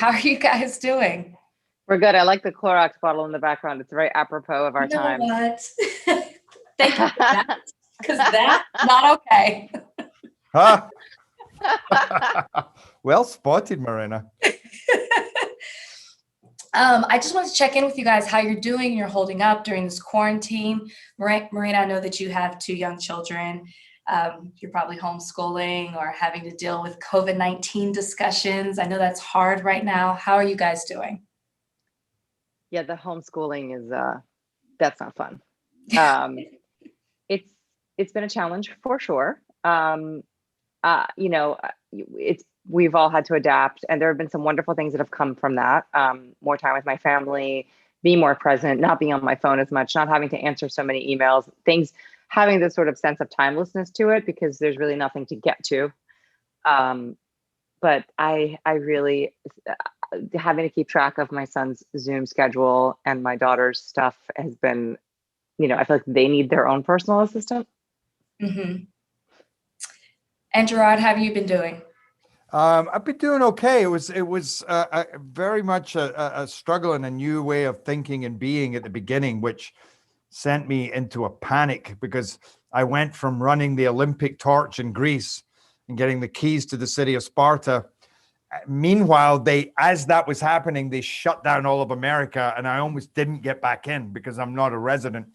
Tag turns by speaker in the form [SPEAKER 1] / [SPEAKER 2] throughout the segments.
[SPEAKER 1] How are you guys doing?
[SPEAKER 2] We're good. I like the Clorox bottle in the background. It's very apropos of our
[SPEAKER 1] You know
[SPEAKER 2] times.
[SPEAKER 1] what? Thank you for that, because that's not okay.
[SPEAKER 3] Huh? Well spotted, Morena.
[SPEAKER 1] I just wanted to check in with you guys, how you're doing, you're holding up during this quarantine. Marina, I know that you have two young children. You're probably homeschooling or having to deal with COVID-19 discussions. I know that's hard right now. How are you guys doing?
[SPEAKER 2] Yeah, the homeschooling is that's not fun. Um, it's been a challenge for sure. You know, it's we've all had to adapt, and there have been some wonderful things that have come from that. More time with my family, being more present, not being on my phone as much, not having to answer so many emails, things, having this sort of sense of timelessness to it because there's really nothing to get to. Um, but I really having to keep track of my son's Zoom schedule and my daughter's stuff has been, I feel like they need their own personal assistant.
[SPEAKER 1] Mm-hmm. And Gerard, how have you been doing?
[SPEAKER 3] I've been doing okay. It was very much a struggle and a new way of thinking and being at the beginning, which sent me into a panic because I went from running the Olympic torch in Greece and getting the keys to the city of Sparta. Meanwhile, as that was happening, they shut down all of America, and I almost didn't get back in because I'm not a resident.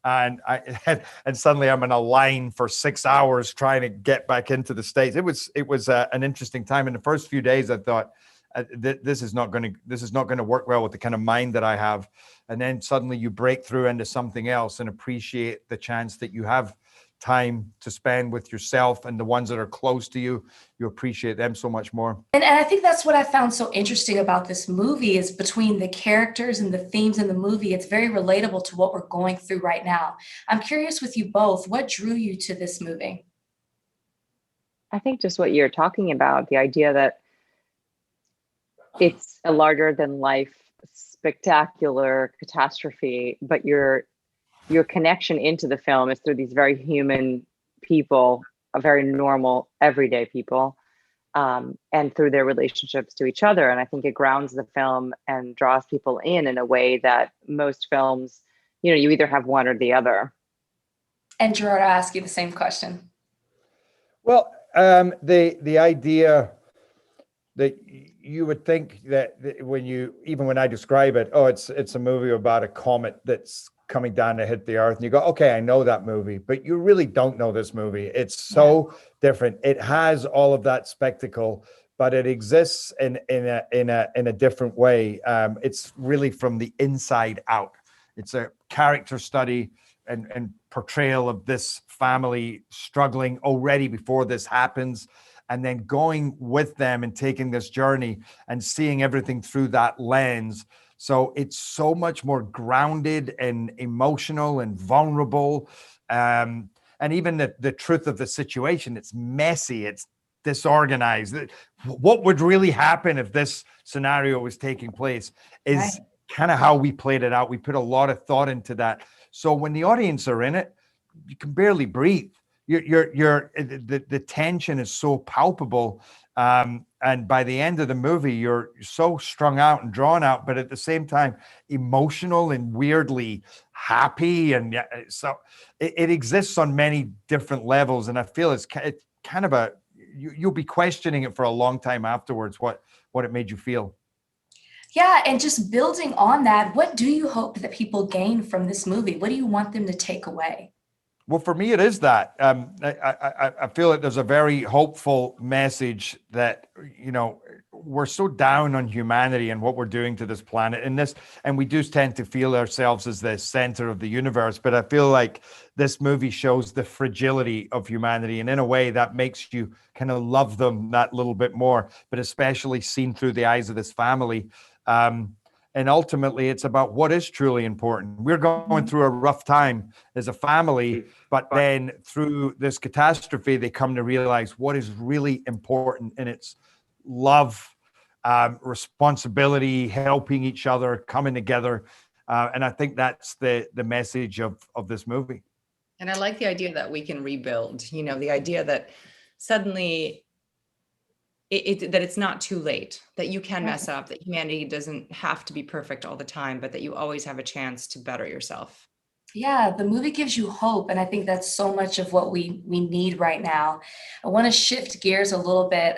[SPEAKER 3] And and suddenly I'm in a line for 6 hours trying to get back into the States. It was an interesting time. In the first few days, I thought this is not going to work well with the kind of mind that I have. And then suddenly you break through into something else and appreciate the chance that you have time to spend with yourself and the ones that are close to you. You appreciate them so much more.
[SPEAKER 1] And I think that's what I found so interesting about this movie is between the characters and the themes in the movie, it's very relatable to what we're going through right now. I'm curious with you both, what drew you to this movie?
[SPEAKER 2] I think just what you're talking about, the idea that it's a larger than life spectacular catastrophe, but your connection into the film is through these very human people, a very normal, everyday people, and through their relationships to each other. And I think it grounds the film and draws people in a way that most films, you either have one or the other.
[SPEAKER 1] And Gerard, I'll ask you the same question.
[SPEAKER 3] Well, the idea that you would think that when I describe it, oh, it's a movie about a comet that's coming down to hit the earth, and you go, okay, I know that movie, but you really don't know this movie. It's so different. It has all of that spectacle, but it exists in a different way. It's really from the inside out. It's a character study and portrayal of this family struggling already before this happens, and then going with them and taking this journey and seeing everything through that lens. So it's so much more grounded and emotional and vulnerable. And even the truth of the situation, it's messy, it's disorganized. What would really happen if this scenario was taking place is kind of how we played it out. We put a lot of thought into that. So when the audience are in it, you can barely breathe. The tension is so palpable. And by the end of the movie, you're so strung out and drawn out, but at the same time, emotional and weirdly happy. And so it exists on many different levels. And I feel it's kind of you'll be questioning it for a long time afterwards, what it made you feel.
[SPEAKER 1] Yeah, and just building on that, what do you hope that people gain from this movie? What do you want them to take away?
[SPEAKER 3] Well, for me, it is that. I feel that there's a very hopeful message that, we're so down on humanity and what we're doing to this planet and we do tend to feel ourselves as the center of the universe. But I feel like this movie shows the fragility of humanity. And in a way that makes you kind of love them that little bit more, but especially seen through the eyes of this family. And ultimately, it's about what is truly important. We're going through a rough time as a family, but then through this catastrophe, they come to realize what is really important, and it's love, responsibility, helping each other, coming together. And I think that's the message of this movie.
[SPEAKER 4] And I like the idea that we can rebuild, the idea that suddenly that it's not too late, that you can mess up, that humanity doesn't have to be perfect all the time, but that you always have a chance to better yourself.
[SPEAKER 1] Yeah, the movie gives you hope, and I think that's so much of what we need right now. I want to shift gears a little bit.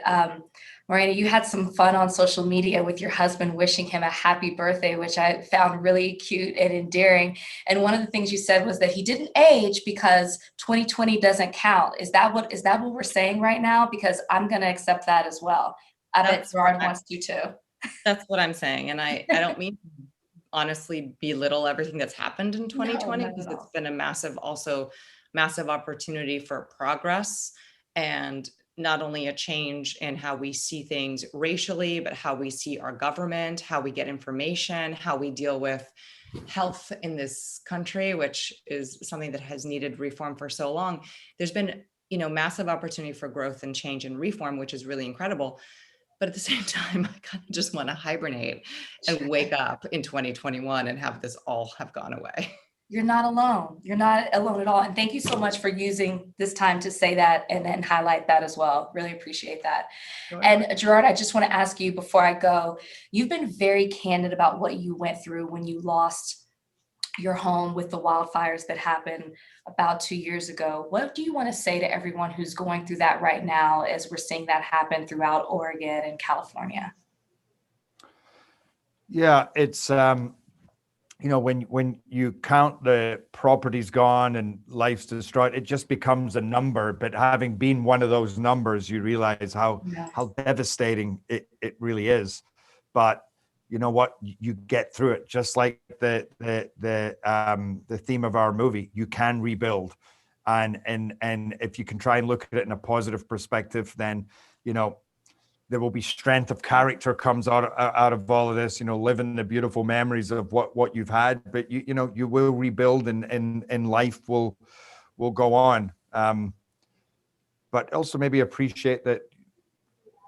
[SPEAKER 1] Morena, you had some fun on social media with your husband wishing him a happy birthday, which I found really cute and endearing. And one of the things you said was that he didn't age because 2020 doesn't count. Is that what we're saying right now? Because I'm going to accept that as well. I bet Gerard wants to too.
[SPEAKER 4] That's what I'm saying, and I don't mean to honestly belittle everything that's happened in 2020, because it's been a massive opportunity for progress, and not only a change in how we see things racially, but how we see our government, how we get information, how we deal with health in this country, which is something that has needed reform for so long. There's been, massive opportunity for growth and change and reform, which is really incredible. But at the same time, I kind of just want to hibernate and wake up in 2021 and have this all have gone away.
[SPEAKER 1] You're not alone. You're not alone at all. And thank you so much for using this time to say that and highlight that as well. Really appreciate that. Sure. And Gerard, I just want to ask you before I go, you've been very candid about what you went through when you lost your home with the wildfires that happened about 2 years ago. What do you want to say to everyone who's going through that right now as we're seeing that happen throughout Oregon and California?
[SPEAKER 3] Yeah, it's, when you count the properties gone and life's destroyed, it just becomes a number. But having been one of those numbers, you realize how devastating it really is. But you know what? You get through it. Just like the theme of our movie, you can rebuild, and if you can try and look at it in a positive perspective, then there will be strength of character comes out of all of this. Living the beautiful memories of what you've had, but you will rebuild, and life will go on. But also maybe appreciate that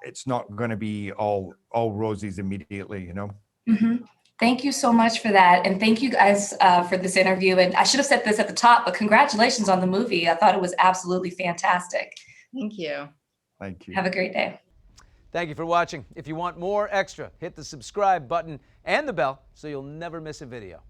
[SPEAKER 3] it's not going to be all roses immediately.
[SPEAKER 1] Mm-hmm. Thank you so much for that. And thank you guys for this interview. And I should have said this at the top, but congratulations on the movie. I thought it was absolutely fantastic.
[SPEAKER 4] Thank you.
[SPEAKER 3] Thank you.
[SPEAKER 1] Have a great day.
[SPEAKER 5] Thank you for watching. If you want more extra, hit the subscribe button and the bell so you'll never miss a video.